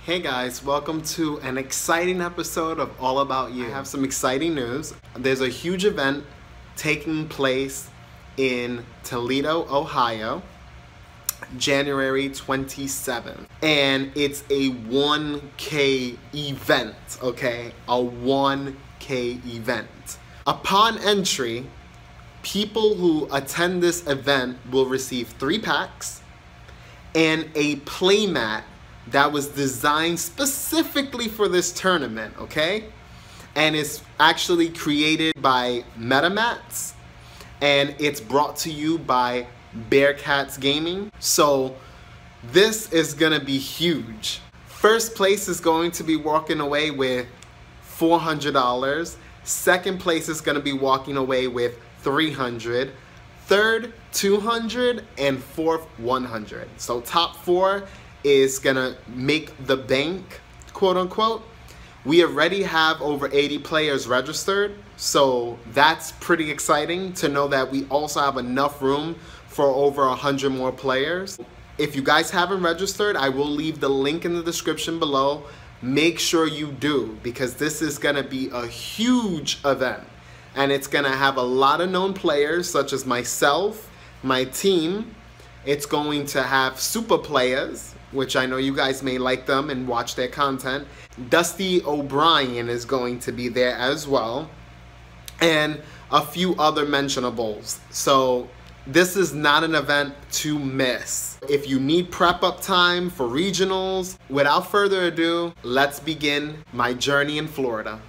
Hey guys, welcome to an exciting episode of All About You. I have some exciting news. There's a huge event taking place in Toledo, Ohio, January 27th. And it's a 1K event, okay? A 1K event. Upon entry, people who attend this event will receive 3 packs and a playmat that was designed specifically for this tournament, okay? And it's actually created by MetaMats, and it's brought to you by Bearcats Gaming. So this is gonna be huge. First place is going to be walking away with $400. Second place is gonna be walking away with $300. Third, $200, and fourth, $100. So top 4 is gonna make the bank, quote unquote. We already have over 80 players registered, so that's pretty exciting to know that we also have enough room for over 100 more players. If you guys haven't registered, I will leave the link in the description below. Make sure you do, because this is gonna be a huge event, and it's gonna have a lot of known players such as myself, my team. It's going to have super players, which I know you guys may like them and watch their content. Dusty O'Brien is going to be there as well, and a few other mentionables. So this is not an event to miss. If you need prep up time for regionals, without further ado, let's begin my journey in Florida.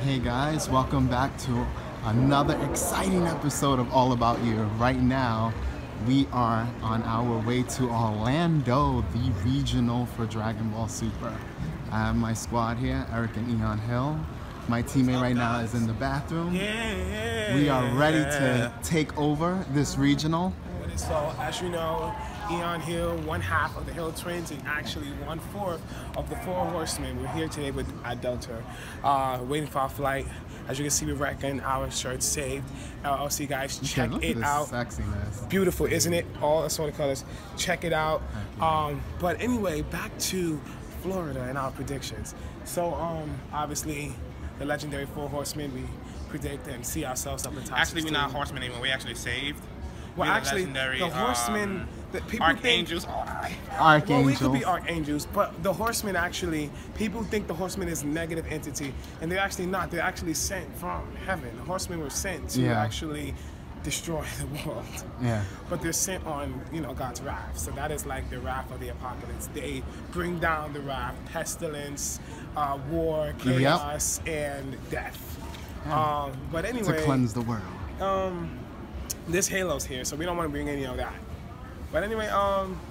Hey guys, welcome back to another exciting episode of All About You. Right now, we are on our way to Orlando, the regional for Dragon Ball Super. I have my squad here, Eric and Eon Hill. My teammate right now is in the bathroom. Yeah. We are ready to take over this regional. So, as you know, Eon Hill, 1/2 of the Hill Twins, and actually 1/4 of the 4 Horsemen. We're here today with Delta, waiting for our flight. As you can see, we're rocking our shirts saved. LLC guys, check it out. Sexiness. Beautiful, isn't it? All assorted colors. Check it out. But anyway, back to Florida and our predictions. So, obviously, the legendary 4 Horsemen, we predict and see ourselves up in top. Actually, we're not Horsemen anymore. We actually saved. Well, actually, the Horsemen, that people Archangels. Archangels. Well, we could be Archangels, but the Horsemen actually, people think the Horsemen is a negative entity, and they're actually not. They're actually sent from heaven. The Horsemen were sent to actually destroy the world. Yeah. But they're sent on, God's wrath. So that is like the wrath of the apocalypse. They bring down the wrath, pestilence, war, chaos, and death. Yeah. But anyway, to cleanse the world. This Halo's here, so we don't want to bring any of that. But anyway,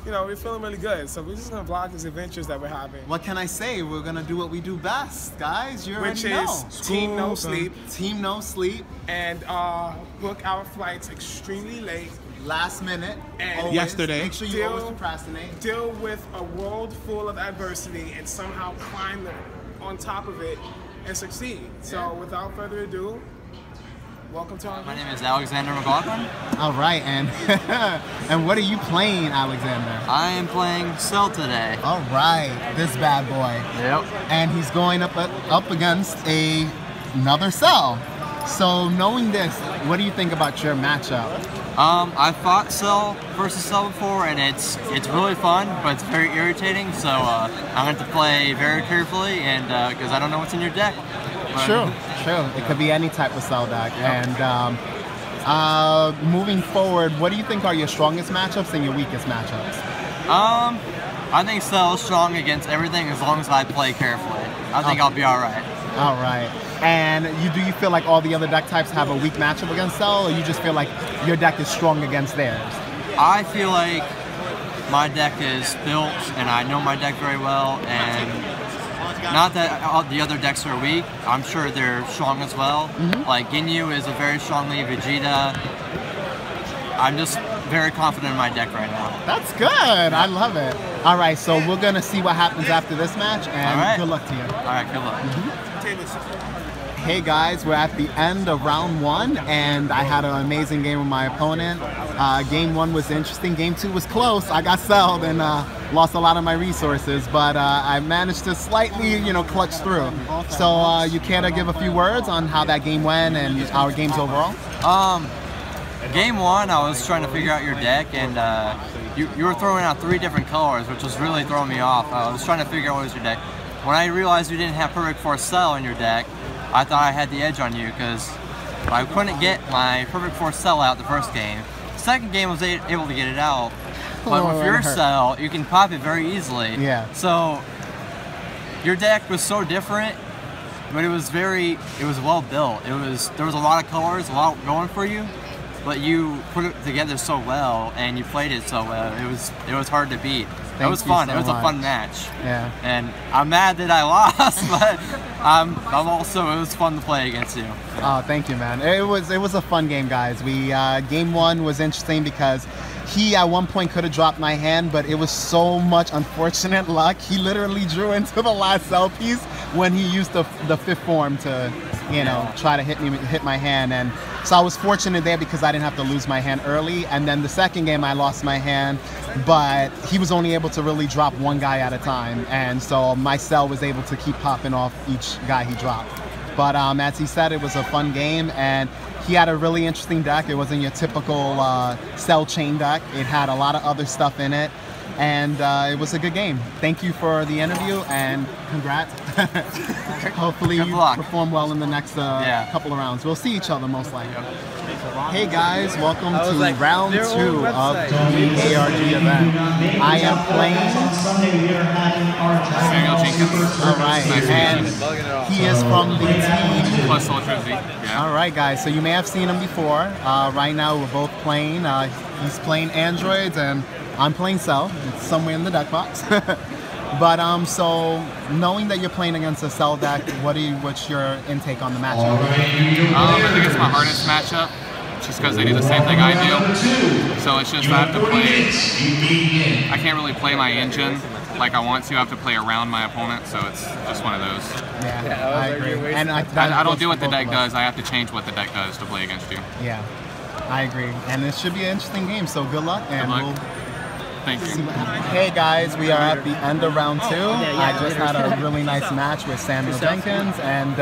we're feeling really good. So we're just gonna vlog these adventures that we're having. What can I say? We're gonna do what we do best, guys. You already know. Which is Team No Sleep. Team No Sleep. And book our flights extremely late. Last minute. And always. Yesterday. Make sure you always procrastinate. Deal with a world full of adversity and somehow climb on top of it and succeed. So without further ado, welcome to our My name is Alexander McLaughlin. All right, and and what are you playing, Alexander? I am playing Cell today. All right, this bad boy. Yep. And he's going up against another Cell. So knowing this, what do you think about your matchup? I fought Cell versus Cell before, and it's really fun, but it's very irritating. So I'm going to play very carefully, and because I don't know what's in your deck. True. It could be any type of Cell deck. Yep. And moving forward, what do you think are your strongest matchups and your weakest matchups? I think Cell is strong against everything as long as I play carefully. I think I'll be all right. All right. And do you feel like all the other deck types have a weak matchup against Cell, or you just feel like your deck is strong against theirs? I feel like my deck is built, and I know my deck very well, and not that all the other decks are weak. I'm sure they're strong as well. Like Ginyu is a very strong lead, Vegeta. I'm just very confident in my deck right now. That's good. I love it. All right, so we're going to see what happens after this match, and good luck to you. All right, good luck. Hey guys, we're at the end of round 1, and I had an amazing game with my opponent. Game 1 was interesting. Game 2 was close. I got sold and lost a lot of my resources, but I managed to slightly, clutch through. So you care to give a few words on how that game went and our games overall? Game 1, I was trying to figure out your deck, and you were throwing out 3 different colors, which was really throwing me off. I was trying to figure out what was your deck. When I realized you didn't have Perfect Force Cell in your deck, I thought I had the edge on you because I couldn't get my Perfect Force Cell out the first game. The second game I was able to get it out, but with your cell, you can pop it very easily. Yeah. So your deck was so different, but it was well built. There was a lot of colors, a lot going for you, but you put it together so well and you played it so well. It was hard to beat. It was fun. It was a fun match. Yeah. And I'm mad that I lost, but I'm also, it was fun to play against you. Oh, thank you, man. It was a fun game, guys. Game 1 was interesting because he at one point could have dropped my hand, but it was so much unfortunate luck. He literally drew into the last cell piece when he used the 5th form to, try to hit my hand. And so I was fortunate there because I didn't have to lose my hand early. And then the second game I lost my hand, but he was only able to really drop one guy at a time. And so my cell was able to keep popping off each guy he dropped. But as he said, it was a fun game, and he had a really interesting deck. It wasn't your typical cell chain deck. It had a lot of other stuff in it, and it was a good game. Thank you for the interview, and congrats. Hopefully you perform well in the next couple of rounds. We'll see each other most likely. Hey guys, welcome to round 2 of the ARG event. I am playing Samuel Jenkins. Alright, and he is from the team Plus Electricity. Yeah. Alright guys, so you may have seen him before. Right now we're both playing. He's playing androids and I'm playing Cell. It's somewhere in the deck box. But so knowing that you're playing against a Cell deck, what's your intake on the matchup? I think it's my hardest matchup, just because they do the same thing I do. So it's just I have to play. I can't really play my engine like I want to. I have to play around my opponent, so it's just one of those. Yeah, I agree. And I don't do what the deck does. I have to change what the deck does to play against you. Yeah, I agree. And it should be an interesting game. So good luck, and we'll. Thank you. Hey guys, we are at the end of round 2. I just had a really nice match with Samuel Jenkins, and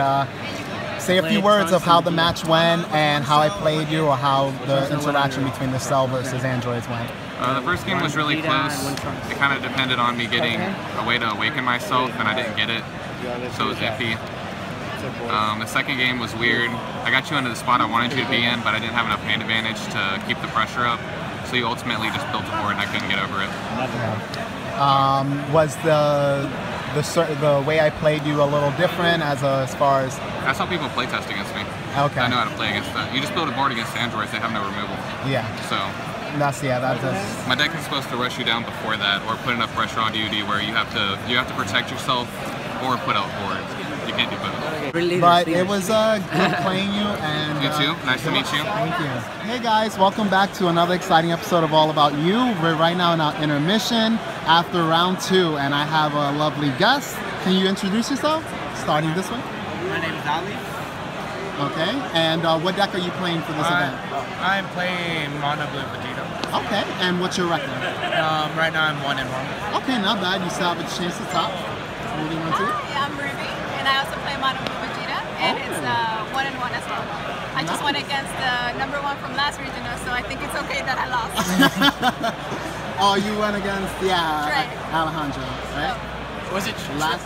say a few words of how the match went and how I played you, or how the interaction between the Cell versus androids went. The first game was really close. It kind of depended on me getting a way to awaken myself, and I didn't get it, so it was iffy. The second game was weird. I got you into the spot I wanted you to be in, but I didn't have enough hand advantage to keep the pressure up. So you ultimately just built a board and I couldn't get over it. Was the way I played you a little different as far as... That's how people play test against me. Okay. I know how to play against that. You just build a board against androids, they have no removal. Yeah. So... That's my deck is supposed to rush you down before that, or put enough pressure on you where you have to protect yourself or put out boards. You can't do both. But it was good playing you, and you too. Nice to meet you. Thank you. Hey guys, welcome back to another exciting episode of All About You. We're right now in our intermission after round 2, and I have a lovely guest. Can you introduce yourself? Starting this way. My name is Ali. Okay, and what deck are you playing for this event? I'm playing Mono Blue Vegeta. Okay, and what's your record? Right now I'm 1-1. Okay, not bad. You still have a chance to top. Moving on to it. Hi, I'm Ruby, and I also play Mono Blue Vegeta, and it's 1-1 as well. I just went against the #1 from last regional, so I think it's okay that I lost. Oh, you went against, Alejandro, right? Was it last?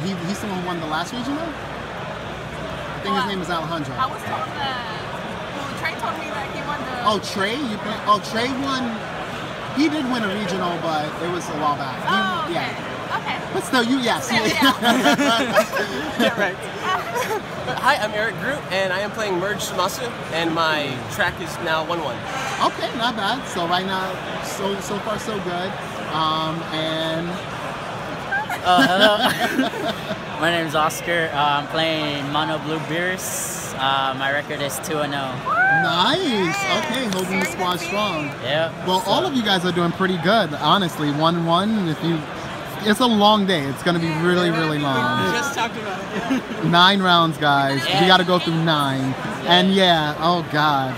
He's the one who won the last regional? I think his name is Alejandro. I was told that. Trey told me that he won the... Oh, Trey? Trey won... He did win a regional, but it was a while back. Okay. Yeah. Okay. But still, yes. Yeah, right. Hi, I'm Eric Groot, and I am playing Merge Sumasu, and my track is now 1-1. Okay, not bad. So right now, so far so good. And... hello. My name is Oscar. I'm playing Mono Blue Beerus. My record is 2-0. Nice. Okay, holding the squad strong. Yeah. Well, all of you guys are doing pretty good, honestly. 1-1. If you it's a long day. It's gonna be really, really long. We just talked about it. 9 rounds, guys. We got to go through 9. And yeah, oh god.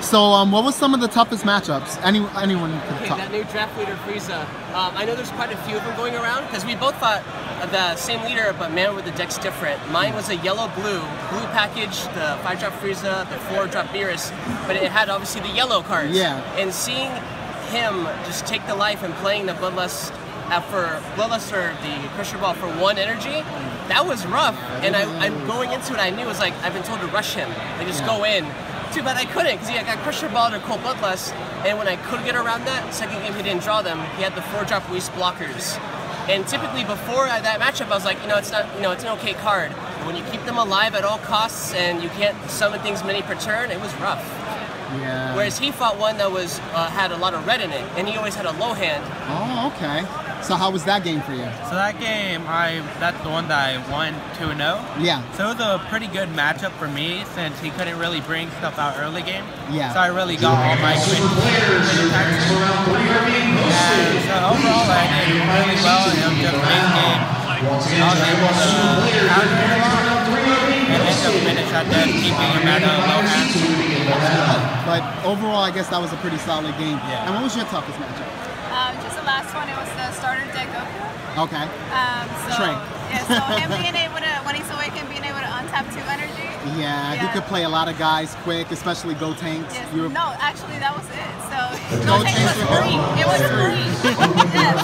So what was some of the toughest matchups? Anyone can Okay, talk. that new draft leader Frieza. I know there's quite a few of them going around because we both fought the same leader, but man, with the deck's different. Mine was a yellow-blue package, the 5-drop Frieza, the 4-drop Beerus, but it had obviously the yellow cards. Yeah. And seeing him just take the life and playing the Bloodlust or the Pressure Ball for 1 energy, that was rough. And I'm going into it, I knew it was like, I've been told to rush him. Like, just go in. Too bad I couldn't, because he got Pressure Ball or Cold Bloodlust, and when I could get around that, second game he didn't draw them, he had the 4-drop Whis blockers. And typically before that matchup, I was like, it's not, it's an okay card. But when you keep them alive at all costs and you can't summon things many per turn, it was rough. Yeah. Whereas he fought one that was had a lot of red in it, and he always had a low hand. Oh, okay. So how was that game for you? So that game, that's the one that I won 2-0. Yeah. So it was a pretty good matchup for me since he couldn't really bring stuff out early game. Yeah. So I really got all my good attacks. And so overall, I did really well. It was just a big game. I was able to counter a lot and end up finish at the keeping him at a low hand. But overall, I guess that was a pretty solid game. Yeah. And what was your toughest matchup? Just the last one, it was the starter deck Goku. Okay. So, Trey. Yeah, so him being able to, when he's awakened, being able to untap 2 energy. Yeah, he could play a lot of guys quick, especially Go Tanks. Yes. You were... No, actually, that was it. So, Go Go Tanks Tanks was were free. It was free. Yes.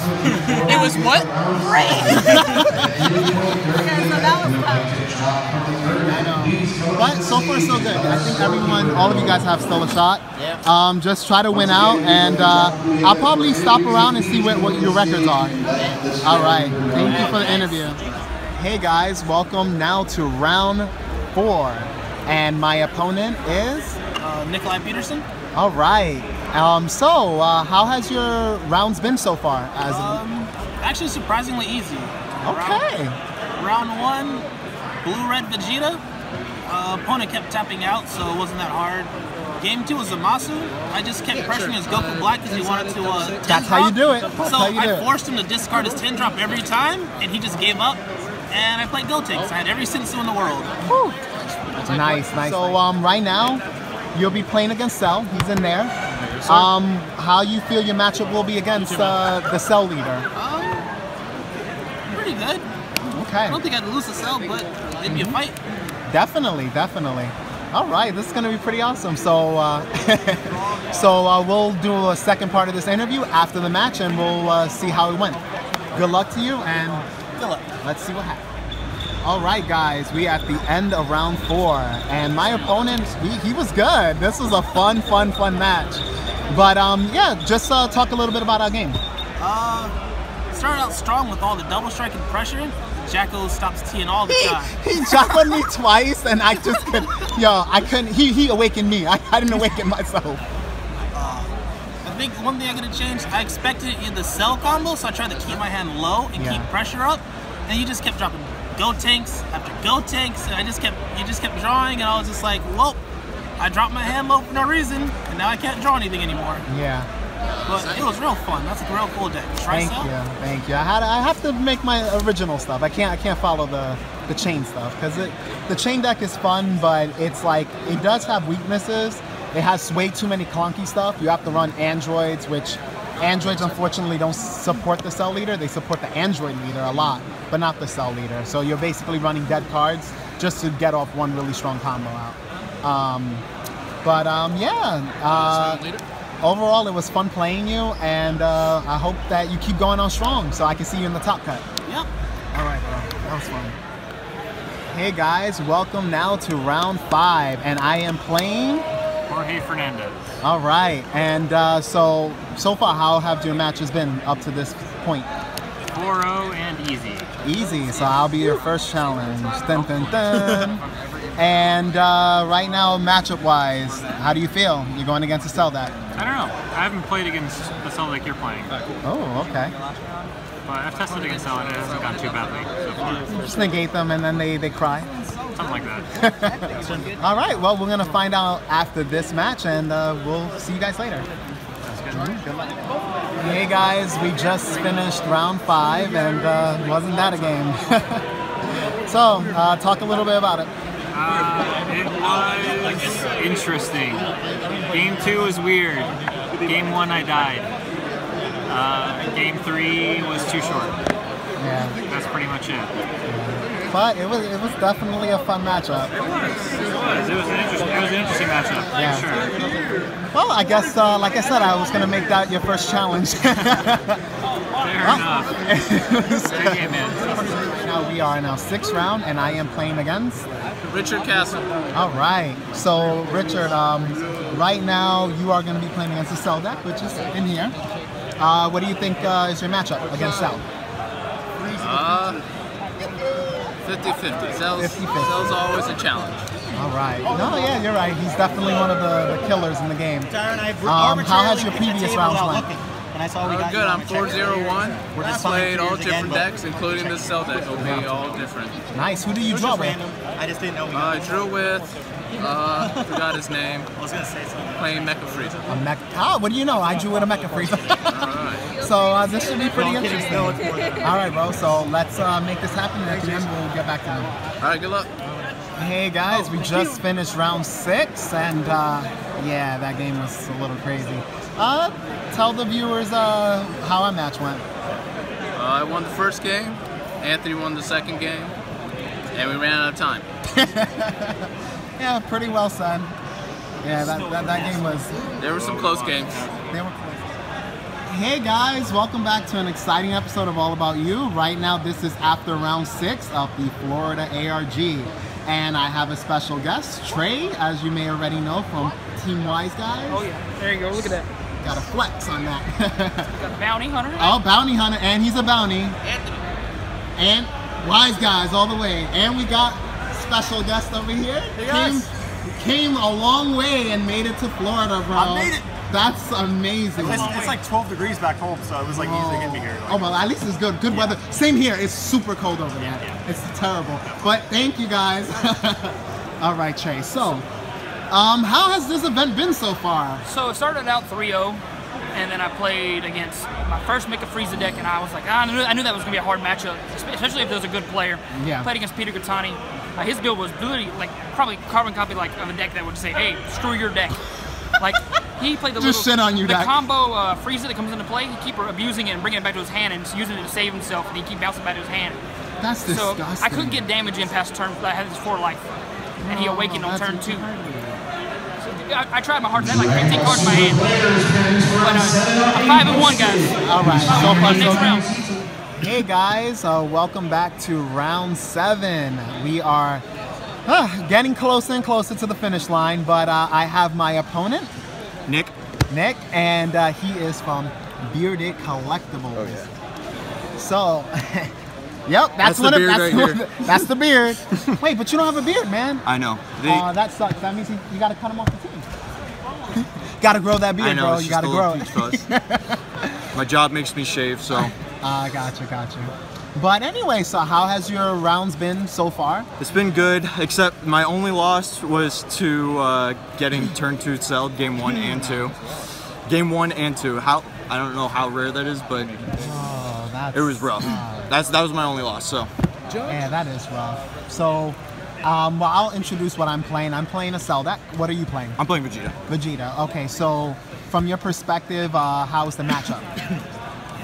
It was what? Free. Yeah, so that was tough. I know. But so far, so good. I think all of you guys have still a shot. Yeah. Just try to win out, and I'll probably stop around and see what your records are. All right. Thank you for the interview. Hey guys, welcome now to round 4, and my opponent is Nikolai Peterson. All right. So how has your rounds been so far? Actually, surprisingly easy. Okay. Round 1, blue-red Vegeta. Opponent kept tapping out, so it wasn't that hard. Game 2 was Zamasu. I just kept pressuring his Goku Black because he wanted to 10-drop. That's how you do it. That's so how you do I forced him to discard his 10-drop every time, and he just gave up. And I played Gotenks. I had every Sensu in the world. Whew. Nice. So right now, you'll be playing against Cell. He's in there. How you feel your matchup will be against the Cell leader? Pretty good. Okay. I don't think I'd lose to Cell, but it'd be a fight. Definitely. All right, this is going to be pretty awesome. So, we'll do a second part of this interview after the match, and we'll see how it went. Good luck to you, and Good luck. Let's see what happens. All right, guys, we at the end of round 4, and my opponent, he was good. This was a fun match. But yeah, just talk a little bit about our game. Started out strong with all the double strike and pressure. Jacko stops teeing all the time. He jackled me twice, and I just couldn't. I couldn't. He awakened me. I didn't awaken myself. I think one thing I could have changed, I expected in the Cell combo, so I tried to keep my hand low and keep pressure up, and he just kept dropping Go Tanks after Go Tanks, and he just kept drawing, and I was just like, well, I dropped my hand low for no reason, and now I can't draw anything anymore. Yeah. But it was real fun. That's a real cool deck. Thank you. I have to make my original stuff. I can't follow the chain stuff, because the chain deck is fun, but it's like it does have weaknesses. It has way too many clunky stuff. You have to run androids, which androids unfortunately don't support the Cell leader. They support the android leader a lot, but not the Cell leader. So you're basically running dead cards just to get off one really strong combo out. Overall, it was fun playing you, and I hope that you keep going on strong so I can see you in the top cut. Yep. All right, bro. That was fun. Hey guys, welcome now to round 5, and I am playing Jorge Fernandez. All right, and so far, how have your matches been up to this point? 4-0 and easy. Easy, so I'll be your first challenge. Dun, dun, dun. And right now, matchup-wise, how do you feel? You're going against a Cell deck? I don't know. I haven't played against the Cell deck you're playing. Oh, okay. But I've tested against Cell and it hasn't gone too badly so far. Just negate them and then they cry? Something like that. All right, well, we're going to find out after this match, and we'll see you guys later. That's good. Good luck. Hey guys, we just finished round 5 and wasn't that a game? So, talk a little bit about it. It was interesting. Game 2 was weird. Game 1 I died. Game 3 was too short. Yeah. That's pretty much it. Yeah. But it was definitely a fun matchup. It was an interesting matchup. Yeah. For sure. Well, I guess, like I said, I was gonna make that your first challenge. Fair enough. Okay, man. Now we are in our 6th round, and I am playing against Richard Castle. All right. So, Richard, right now you are going to be playing against the Cell deck, which is in here. What do you think is your matchup against Cell? 50-50. Cell's always a challenge. All right. No, yeah, you're right. He's definitely one of the killers in the game. How has your previous rounds went? Good. I'm 4-0-1. I played all different decks, including the Cell deck. Will be all different. Nice. Who do you draw with? I just didn't know. I drew with. Forgot his name. I was gonna say something. Playing Mecha Frieza. A Mecha. Ah, what do you know? I drew with a Mecha Frieza. Alright. So this should be pretty interesting. All right, bro. So let's make this happen, and at the end we'll get back to them. Alright. Good luck. Hey guys, we just finished round 6, and yeah, that game was a little crazy. Tell the viewers how our match went. I won the first game. Anthony won the second game, and we ran out of time. Yeah, pretty well said. Yeah, that game was... There were some close games. They were close. Hey guys, welcome back to an exciting episode of All About You. Right now, this is after round 6 of the Florida ARG. And I have a special guest, Trey, as you may already know from Team Wise Guys. Oh yeah, there you go, look at that. Got a flex on that. Got a bounty hunter. Oh, bounty hunter, and he's a bounty. Anthony. And Wise Guys all the way. And we got special guest over here. Hey came a long way and made it to Florida, bro. I made it. That's amazing. It's like 12 degrees back home, so it was like easy to get me here. Like, oh, well, at least it's good. Good weather. Same here. It's super cold over there. Yeah. It's terrible. But thank you, guys. All right, Trey. So, how has this event been so far? So it started out 3-0, and then I played against my first Mecha Frieza deck, and I was like, I knew that was going to be a hard matchup, especially if there was a good player. Yeah. Played against Peter Gattani. His build was literally like probably carbon copy of a deck that would say, hey, screw your deck. Like, he played the just shit on you, the combo Frieza that comes into play, he keep abusing it and bringing it back to his hand and using it to save himself, and he keep bouncing back to his hand. That's disgusting. So I couldn't get damage in past turn. I had his 4 life, and he awakened on turn 2. So I tried my hardest. I had like 15 cards in my hand. But I'm 5-1, guys. All right. So far, so next round. Hey guys, welcome back to round 7. We are getting closer and closer to the finish line, but I have my opponent, Nick, and he is from Bearded Collectibles. Oh, yeah. So, yep, that's the beard. Wait, but you don't have a beard, man. I know. That sucks. That means you got to cut him off the team. Gotta grow that beard, bro. You gotta grow it. My job makes me shave, so. Gotcha. But anyway, so how has your rounds been so far? It's been good, except my only loss was to getting turn 2 Cell game 1 and 2. Game 1 and 2. I don't know how rare that is, but it was rough. That was my only loss. So. Yeah, that is rough. So, well, I'll introduce what I'm playing. I'm playing a Cell deck. What are you playing? I'm playing Vegeta. Vegeta. Okay, so from your perspective, how's the matchup?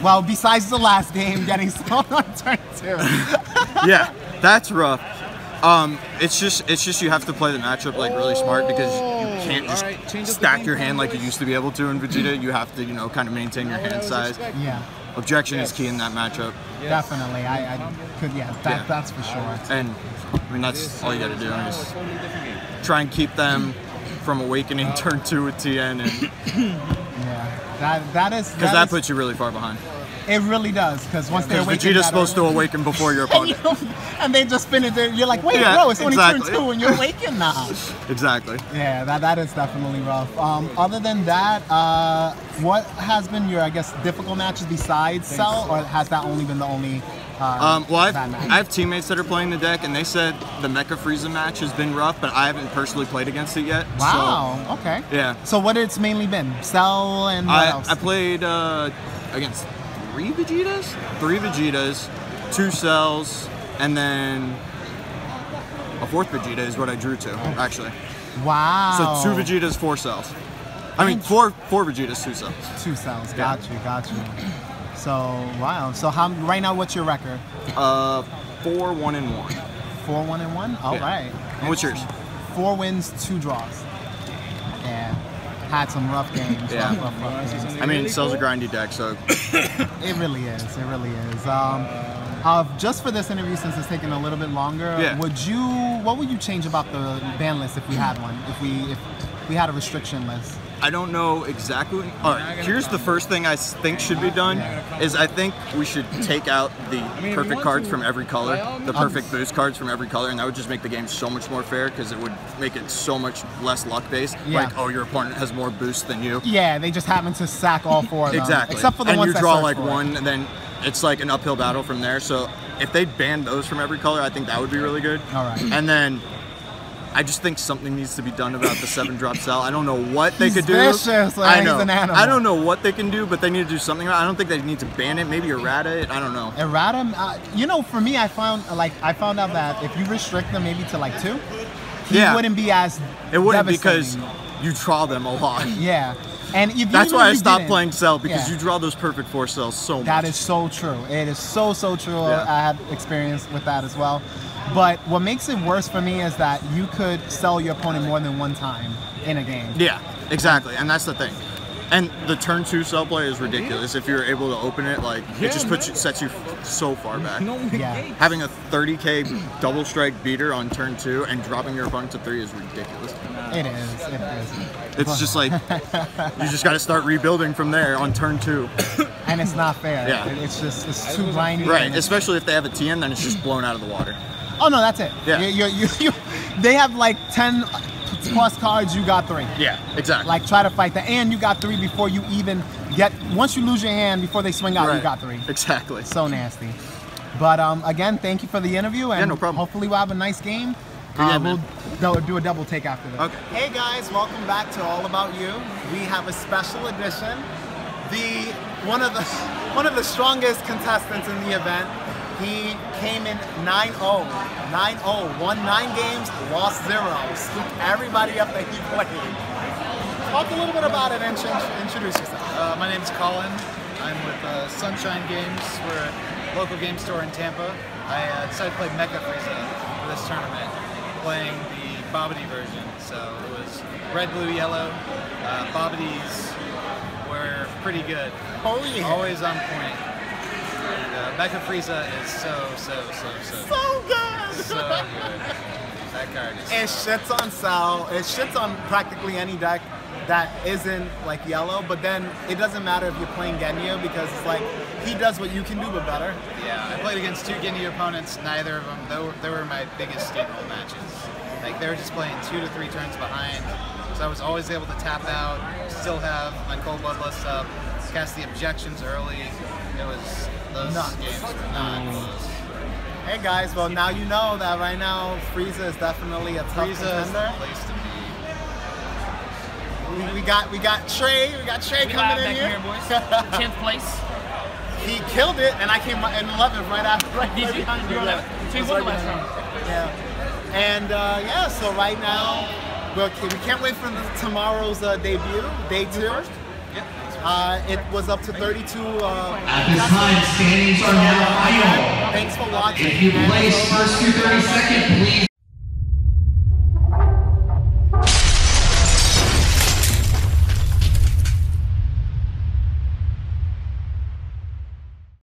Well, besides the last game, getting Cell on turn 2. Yeah, that's rough. It's just you have to play the matchup like really smart because you can't just stack your hand like you used to be able to in Vegeta. You have to, kind of maintain your hand size. Yeah. Objection is key in that matchup. Definitely, I could, that's for sure. And I mean that's all you got to do is try and keep them from awakening turn 2 with TN, and yeah, that is because that puts you really far behind. It really does, because once they awaken, Vegeta's supposed to awaken before your opponent. And they just finish it. You're like, wait, bro, it's only turn 2 and you're awakened now. Exactly. Yeah, that is definitely rough. Other than that, what has been your, I guess, difficult matches besides Cell, or has that only been the only? Well, I have teammates that are playing the deck, and they said the Mecha Frieza match has been rough, but I haven't personally played against it yet. Wow. So, okay. Yeah. So what it's mainly been? Cell and what else? I played against 3 Vegetas? 3 Vegetas, 2 cells, and then a 4th Vegeta is what I drew to, actually. Wow. So 2 Vegetas, 4 cells. I mean, 4 Vegetas, 2 cells. 2 cells. Got you. So wow. So right now, what's your record? 4-1-1. 4-1-1. All right. And what's yours? 4 wins, 2 draws. Yeah. Had some rough games. Yeah. Rough games. I mean, Cell's a grindy deck, so. It really is. Just for this interview, since it's taking a little bit longer, what would you change about the ban list if we had one? If we had a restriction list? I don't know exactly. All right, here's the first thing I think should be done is I think we should take out the perfect cards from every color, the perfect boost cards from every color, and that would just make the game so much more fair because it would make it so much less luck-based. Yeah. Like, oh, your opponent has more boost than you. Yeah, they just happen to sack all 4 of them. Exactly. Except for the ones you that draw search like for one, and then it's like an uphill battle from there. So if they banned those from every color, I think that would be really good. All right. And then I just think something needs to be done about the 7-drop cell. I don't know what they could do. Vicious, like, I know. He's an animal. I don't know what they can do, but they need to do something. I don't think they need to ban it. Maybe errata it. I don't know. Errata, you know, for me, I found out that if you restrict them maybe to like 2, he wouldn't be as. It wouldn't because you draw them a lot. Yeah. And that's why I stopped playing Cell, because you draw those perfect 4 cells so much. That is so true. It is so true. Yeah. I have experience with that as well. But what makes it worse for me is that you could sell your opponent more than 1 time in a game. Yeah, exactly. And that's the thing. And the turn 2 cell play is ridiculous. If you're able to open it, like, it just sets you so far back. Yeah. Having a 30k double strike beater on turn 2 and dropping your opponent to 3 is ridiculous. It is. It's just like, you just got to start rebuilding from there on turn 2. And it's not fair. Yeah. It's too grindy. Right, especially if they have a TN, then it's just blown out of the water. Oh, no, that's it. Yeah. They have like 10 plus cards, you got 3. Yeah, exactly. Like, try to fight that. And you got 3 before you even get, once you lose your hand, before they swing out, you got 3. Exactly. So nasty. But again, thank you for the interview. And no problem. Hopefully we'll have a nice game. We'll do a double take after this. Okay. Hey guys, welcome back to All About You. We have a special edition. One of the strongest contestants in the event. He came in 9-0, won 9 games, lost 0, scooped everybody up that he played. Talk a little bit about it and introduce yourself. My name's Colin. I'm with Sunshine Games. We're a local game store in Tampa. I decided to play Mecha Frieza for this tournament, playing the Bobbity version. So it was red, blue, yellow. Bobbities were pretty good. Oh yeah. Always on point. And Mecha Frieza is so good. So good. That card is. It shits on Cell. It shits on practically any deck that isn't like yellow, but then it doesn't matter if you're playing Genyu because it's like he does what you can do but better. Yeah, I played against 2 Genyu opponents. Neither of them, they were my biggest staple matches. Like, they were just playing 2 to 3 turns behind, so I was always able to tap out, still have my Cold Bloodlust up, cast the objections early. It was, those games were not close. Hey guys, well now you know that right now Frieza is definitely a tough Frieza is the contender. place to be. We got Trey. We got Trey coming in here. Boys. 10th place. He killed it, and I came in 11th right after. Did you? Behind You were 11th. So you won the last round. Yeah. And yeah, so right now we can't wait for tomorrow's debut, day 2. It was up to 32. At this time, standings are now idle. Thanks for watching. If you place first to 32nd, please.